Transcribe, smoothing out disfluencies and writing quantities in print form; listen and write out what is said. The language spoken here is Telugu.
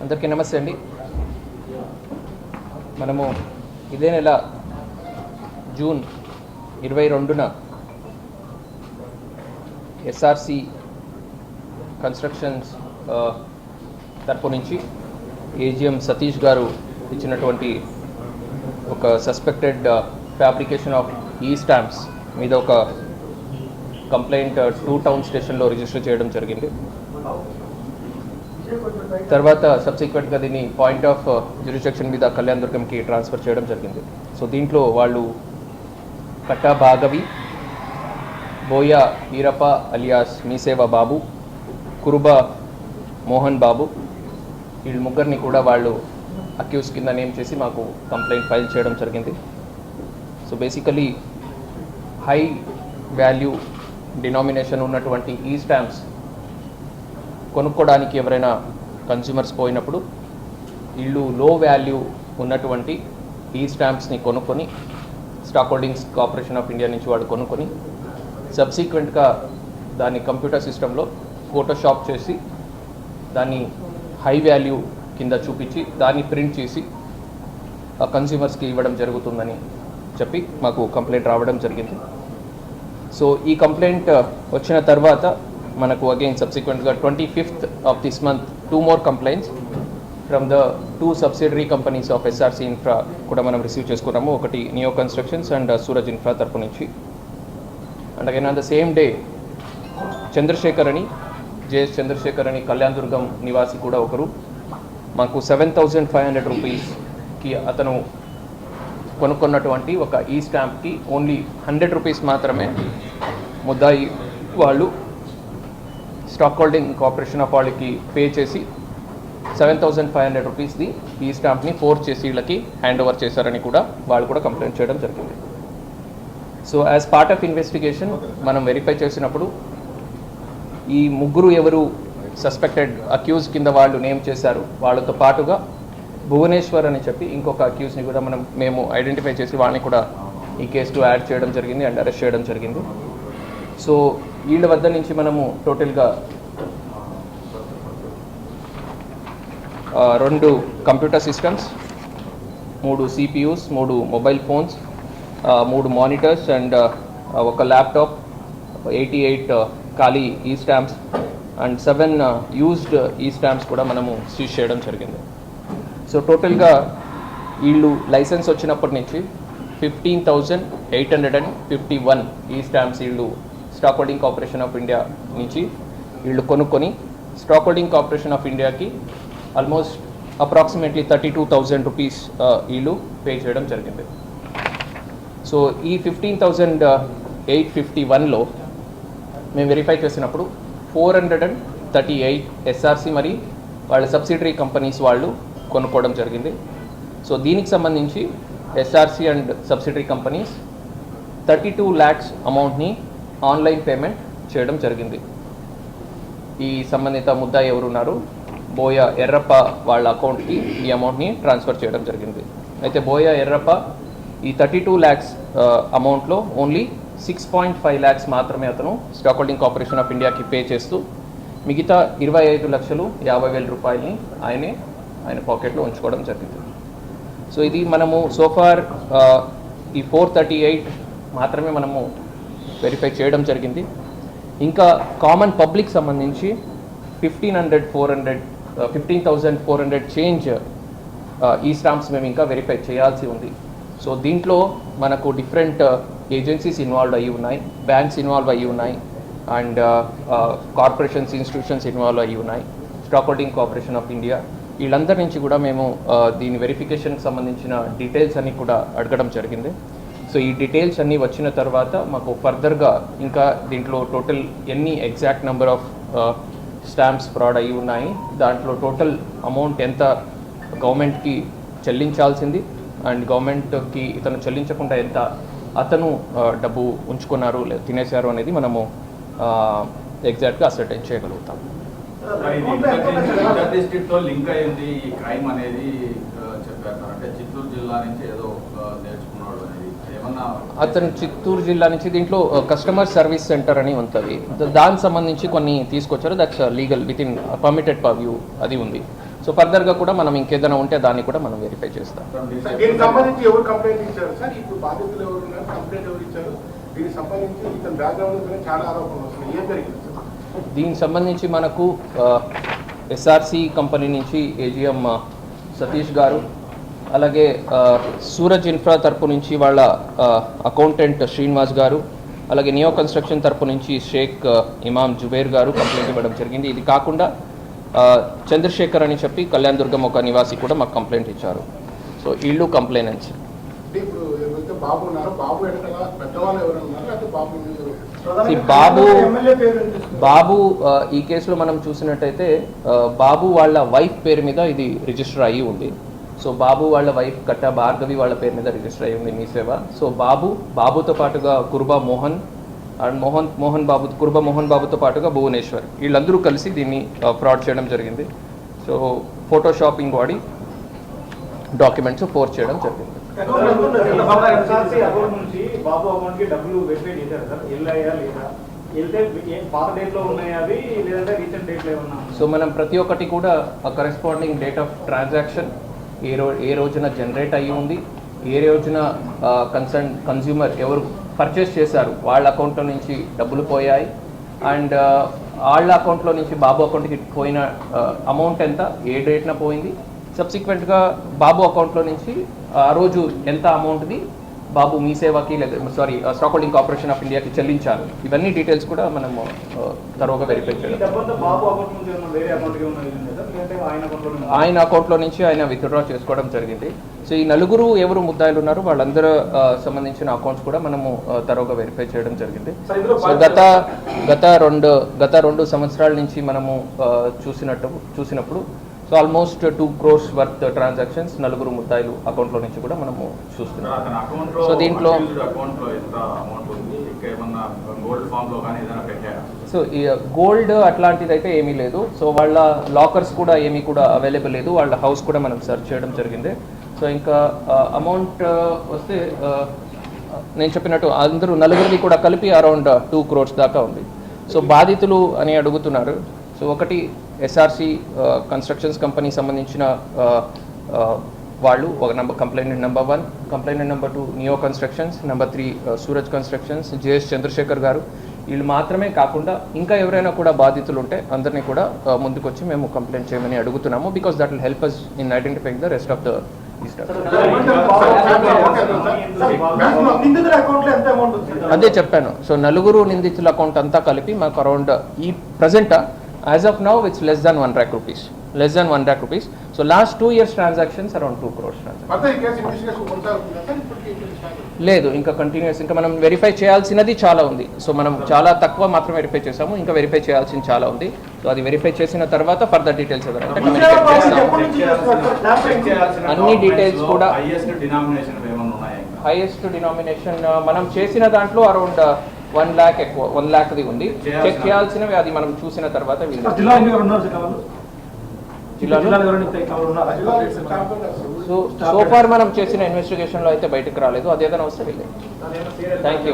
అందరికీ నమస్తే అండి. మనము ఇదే నెల జూన్ 22న ఎస్ఆర్సి కన్స్ట్రక్షన్స్ తరపు నుంచి ఏజిఎం సతీష్ గారు ఇచ్చినటువంటి ఒక సస్పెక్టెడ్ ఫ్యాబ్రికేషన్ ఆఫ్ ఈ స్టాంప్స్ మీద ఒక కంప్లైంట్ 2 టౌన్ స్టేషన్లో రిజిస్టర్ చేయడం జరిగింది. తర్వాత సబ్సిక్వెంట్గా దీన్ని పాయింట్ ఆఫ్ జ్యూరిస్డిక్షన్ మీద కళ్యాణ్ దుర్గంకి ట్రాన్స్ఫర్ చేయడం జరిగింది. సో దీంట్లో వాళ్ళు కట్టా భాగవి, బోయా ఈరప్ప అలియాస్ మీసేవ బాబు, కురుబ మోహన్ బాబు, వీళ్ళు ముగ్గురిని కూడా వాళ్ళు అక్యూజ్ కింద నేమ్ చేసి మాకు కంప్లైంట్ ఫైల్ చేయడం జరిగింది. So basically high value denomination ఉన్నటువంటి ఈ స్టాంప్స్ కొనుక్కోవడానికి ఎవరైనా కన్స్యూమర్స్ పోయినప్పుడు వీళ్ళు లో వాల్యూ ఉన్నటువంటి ఈ స్టాంప్స్ని కొనుక్కొని stock holdings corporation of India నుంచి వాడు కొనుక్కొని సబ్సిక్వెంట్గా దాన్ని కంప్యూటర్ సిస్టంలో ఫోటోషాప్ చేసి దాన్ని హై వాల్యూ కింద చూపించి దాన్ని ప్రింట్ చేసి కన్స్యూమర్స్కి ఇవ్వడం జరుగుతుందని చెప్పి మాకు కంప్లైంట్ రావడం జరిగింది. సో ఈ కంప్లైంట్ వచ్చిన తర్వాత మనకు అగైన్ సబ్సిక్వెంట్గా 25th of this month 2 more complaints from the 2 subsidiary companies of SRC infra కూడా మనం రిసీవ్ చేసుకున్నాము. ఒకటి neo constructions and Suraj infra తరపు నుంచి. And again on the same day Chandrashekar అని జేఎస్ చంద్రశేఖర్ అని కళ్యాణ్ దుర్గం నివాసి కూడా ఒకరు మాకు 7,500 రూపీస్కి అతను కొనుక్కున్నటువంటి ఒక ఈ స్టాంప్కి ఓన్లీ 100 రూపీస్ మాత్రమే ముద్దాయి వాళ్ళు స్టాక్ హోల్డింగ్ కార్పొరేషన్ ఆఫ్ వాళ్ళకి పే చేసి 7,500 రూపీస్ది ఈ స్టాంప్ని ఫోర్స్ చేసి వీళ్ళకి హ్యాండ్ ఓవర్ చేశారని కూడా వాళ్ళు కూడా కంప్లైంట్ చేయడం జరిగింది. So as part of investigation మనం వెరిఫై చేసినప్పుడు ఈ ముగ్గురు ఎవరు సస్పెక్టెడ్ అక్యూజ్ కింద వాళ్ళు నేమ్ చేశారు, వాళ్ళతో పాటుగా భువనేశ్వర్ అని చెప్పి ఇంకొక అక్యూజ్ని కూడా మేము ఐడెంటిఫై చేసి వాళ్ళని కూడా ఈ కేసులో యాడ్ చేయడం జరిగింది అండ్ అరెస్ట్ చేయడం జరిగింది. సో వీళ్ళ వద్ద నుంచి మనము టోటల్గా 2 computer systems, 3 CPUs, 3 mobile phones, 3 monitors and ఒక ల్యాప్టాప్, 88 ఖాళీ ఈ స్టాంప్స్ అండ్ 7 యూజ్డ్ ఈ స్టాంప్స్ కూడా మనము సీజ్ చేయడం జరిగింది. సో టోటల్గా వీళ్ళు లైసెన్స్ వచ్చినప్పటి నుంచి 15,851 ఈ స్టాంప్స్ వీళ్ళు stock holding corporation of India నుంచి వీళ్ళు కొనుక్కొని స్టాక్ హోల్డింగ్ కార్పొరేషన్ ఆఫ్ ఇండియాకి ఆల్మోస్ట్ అప్రాక్సిమేట్లీ 32,000 రూపీస్ వీళ్ళు పే చేయడం జరిగింది. సో ఈ 15,851లో మేము వెరిఫై చేసినప్పుడు 438 ఎస్ఆర్సి మరి వాళ్ళ సబ్సిడరీ కంపెనీస్ వాళ్ళు కొనుక్కోవడం జరిగింది. సో దీనికి సంబంధించి SRC and subsidiary companies 32 lakhs అమౌంట్ని ఆన్లైన్ పేమెంట్ చేయడం జరిగింది. ఈ సంబంధిత ముద్దాయి ఎవరున్నారు బోయా ఎర్రప్ప వాళ్ళ అకౌంట్కి ఈ అమౌంట్ని ట్రాన్స్ఫర్ చేయడం జరిగింది. అయితే బోయా ఎర్రప్ప ఈ 32 lakhs అమౌంట్లో ఓన్లీ 6.5 lakhs మాత్రమే అతను స్టాక్ హోల్డింగ్ కార్పొరేషన్ ఆఫ్ ఇండియాకి పే చేస్తూ మిగతా 25,50,000 రూపాయలని ఆయన పాకెట్లో ఉంచుకోవడం జరిగింది. సో ఇది మనము సోఫార్ ఈ 438 మాత్రమే మనము వెరిఫై చేయడం జరిగింది. ఇంకా కామన్ పబ్లిక్ సంబంధించి 15,400 చేంజ్ ఈ స్టాంప్స్ మేము ఇంకా వెరిఫై చేయాల్సి ఉంది. సో దీంట్లో మనకు డిఫరెంట్ ఏజెన్సీస్ ఇన్వాల్వ్ అయ్యి ఉన్నాయి, బ్యాంక్స్ ఇన్వాల్వ్ అయ్యి ఉన్నాయి అండ్ కార్పొరేషన్స్ ఇన్స్టిట్యూషన్స్ ఇన్వాల్వ్ అయ్యి ఉన్నాయి, stock holding corporation of India వీళ్ళందరి నుంచి కూడా మేము దీని వెరిఫికేషన్కి సంబంధించిన డీటెయిల్స్ అన్నీ కూడా అడగడం జరిగింది. సో ఈ డీటెయిల్స్ అన్నీ వచ్చిన తర్వాత మాకు ఫర్దర్గా ఇంకా దీంట్లో టోటల్ ఎన్ని exact number of stamps fraud అయ్యి ఉన్నాయి, దాంట్లో టోటల్ అమౌంట్ ఎంత గవర్నమెంట్కి చెల్లించాల్సింది అండ్ గవర్నమెంట్కి ఇతను చెల్లించకుండా ఎంత అతను డబ్బు ఉంచుకున్నారు తినేశారు అనేది మనము ఎగ్జాక్ట్గా అసర్టైన్ చేయగలుగుతాం. డిస్ట్రిక్ట్ తో లింక్ అయింది ఈ క్రైమ్ అనేది చెప్పారు. అంటే చిత్తూరు జిల్లా నుంచి ఏదో నేర్చుకున్నాడు అనేది ఏమన్నా అతను చిత్తూరు జిల్లా నుంచి దీంట్లో కస్టమర్ సర్వీస్ సెంటర్ అని ఉంటుంది, దానికి సంబంధించి కొన్ని తీసుకొచ్చారు. That's legal with in permitted purview అది ఉంది. సో ఫర్దర్గా కూడా మనం ఇంకేదైనా ఉంటే దాన్ని కూడా మనం వెరిఫై చేస్తాం. దీనికి సంబంధించి ఎవరు కంప్లైంట్ ఇచ్చారు సార్? ఇప్పుడు బాధితులు ఎవరు ఉన్నారు, కంప్లైంట్ ఎవరు ఇచ్చారు? దీనికి సంబంధించి ఇతని బ్యాక్గ్రౌండ్ చాలా ఆరోపణలు వస్తున్నాయి. ఏం జరిగింది సార్? దీనికి సంబంధించి మనకు ఎస్ఆర్సి కంపెనీ నుంచి ఏజిఎం సతీష్ గారు, అలాగే సూరజ్ ఇన్ఫ్రా తరపు నుంచి వాళ్ళ అకౌంటెంట్ శ్రీనివాస్ గారు, అలాగే నియో కన్స్ట్రక్షన్ తరపు నుంచి షేక్ ఇమాం జుబేర్ గారు కంప్లైంట్ ఇవ్వడం జరిగింది. ఇది కాకుండా చంద్రశేఖర్ అని చెప్పి కళ్యాణ్ దుర్గం ఒక నివాసి కూడా మాకు కంప్లైంట్ ఇచ్చారు. సో వీళ్ళు కంప్లైనెంట్స్. అంటే ఇప్పుడు ఎవరైతే బాబు ఉన్నారో, బాబు వెనకాల పెద్దవాళ్ళు ఎవరైనా ఉన్నారు, లేకపోతే బాబు ఈ కేసులో మనం చూసినట్టయితే బాబు వాళ్ళ వైఫ్ పేరు మీద ఇది రిజిస్టర్ అయ్యి ఉంది. సో బాబు వాళ్ళ వైఫ్ కట్టా భార్గవి వాళ్ళ పేరు మీద రిజిస్టర్ అయ్యి ఉంది మీ సేవ. సో బాబుతో పాటుగా కుర్బా మోహన్ అండ్ కుర్బా మోహన్ బాబుతో పాటుగా భువనేశ్వర్, వీళ్ళందరూ కలిసి దీన్ని ఫ్రాడ్ చేయడం జరిగింది. సో ఫోటోషాపింగ్ వాడి డాక్యుమెంట్స్ ఫోర్స్ చేయడం జరిగింది. సో మనం ప్రతి ఒక్కటి కూడా కరెస్పాండింగ్ డేట్ ఆఫ్ ట్రాన్సాక్షన్ ఏ రోజున జనరేట్ అయ్యి ఉంది, ఏ రోజున కన్స్యూమర్ ఎవరు పర్చేస్ చేశారు వాళ్ళ అకౌంట్లో నుంచి డబ్బులు పోయాయి, అండ్ వాళ్ళ అకౌంట్లో నుంచి బాబు అకౌంట్కి పోయిన అమౌంట్ ఎంత, ఏ డేట్న పోయింది, సబ్సిక్వెంట్గా బాబు అకౌంట్లో నుంచి ఆ రోజు ఎంత అమౌంట్ది బాబు మీ సేవకి లేదా స్టాక్ హోల్డింగ్ కార్పొరేషన్ ఆఫ్ ఇండియాకి చెల్లించారు. ఇవన్నీ డీటెయిల్స్ కూడా మనము తరువుగా వెరిఫై చేయడం. ఆయన అకౌంట్లో నుంచి ఆయన విత్డ్రా చేసుకోవడం జరిగింది. సో ఈ నలుగురు ఎవరు ముద్దాయిలు ఉన్నారు వాళ్ళందరూ సంబంధించిన అకౌంట్స్ కూడా మనము తరువుగా వెరిఫై చేయడం జరిగింది. సో గత రెండు సంవత్సరాల నుంచి మనము చూసినప్పుడు so almost 2 crores worth transactions నలుగురు ముద్దాయిలు అకౌంట్లో నుంచి కూడా మనము చూస్తున్నాం. సో దీంట్లో సో ఈ గోల్డ్ అట్లాంటిది అయితే ఏమీ లేదు. సో వాళ్ళ లాకర్స్ కూడా ఏమీ కూడా అవైలబుల్ లేదు. వాళ్ళ హౌస్ కూడా మనం సెర్చ్ చేయడం జరిగింది. సో ఇంకా అమౌంట్ వస్తే నేను చెప్పినట్టు అందరూ నలుగురిది కూడా కలిపి అరౌండ్ 2 crores దాకా ఉంది. సో బాధితులు అని అడుగుతున్నారు. సో ఒకటి ఎస్ఆర్సి కన్స్ట్రక్షన్స్ కంపెనీ సంబంధించిన వాళ్ళు ఒక complaint number 1, complaint number 2 Neo constructions, number 3 Suraj constructions, JS Chandrashekar garu, వీళ్ళు మాత్రమే కాకుండా ఇంకా ఎవరైనా కూడా బాధితులు ఉంటే అందరినీ కూడా ముందుకొచ్చి మేము కంప్లైంట్ చేయమని అడుగుతున్నాము. Because that will help us in identifying the rest of the అదే చెప్పాను. సో నలుగురు నిందితుల అకౌంట్ అంతా కలిపి మాకు అరౌండ్ ఈ present as of now it's less than 1 lakh rupees. So last 2 years transactions around 2 crores లేదు, ఇంకా కంటిన్యూస్, ఇంకా మనం వెరిఫై చేయాల్సినది చాలా ఉంది. సో మనం చాలా తక్కువ మాత్రం వెరిఫై చేసాము, ఇంకా వెరిఫై చేయాల్సింది చాలా ఉంది. సో అది వెరిఫై చేసిన తర్వాత ఫర్దర్ డీటెయిల్స్ అన్ని డీటెయిల్స్ కూడా హైయెస్ట్ డినామినేషన్ మనం చేసిన దాంట్లో అరౌండ్ 1 lakh ఎక్కువ, 1 lakhది ఉంది. చెక్ చేయాల్సినవి అది మనం చూసిన తర్వాత సో ఫార్ మనం చేసిన ఇన్వెస్టిగేషన్లో అయితే బయటకు రాలేదు. అదేదైనా వస్తే వెళ్ళేది. Thank you.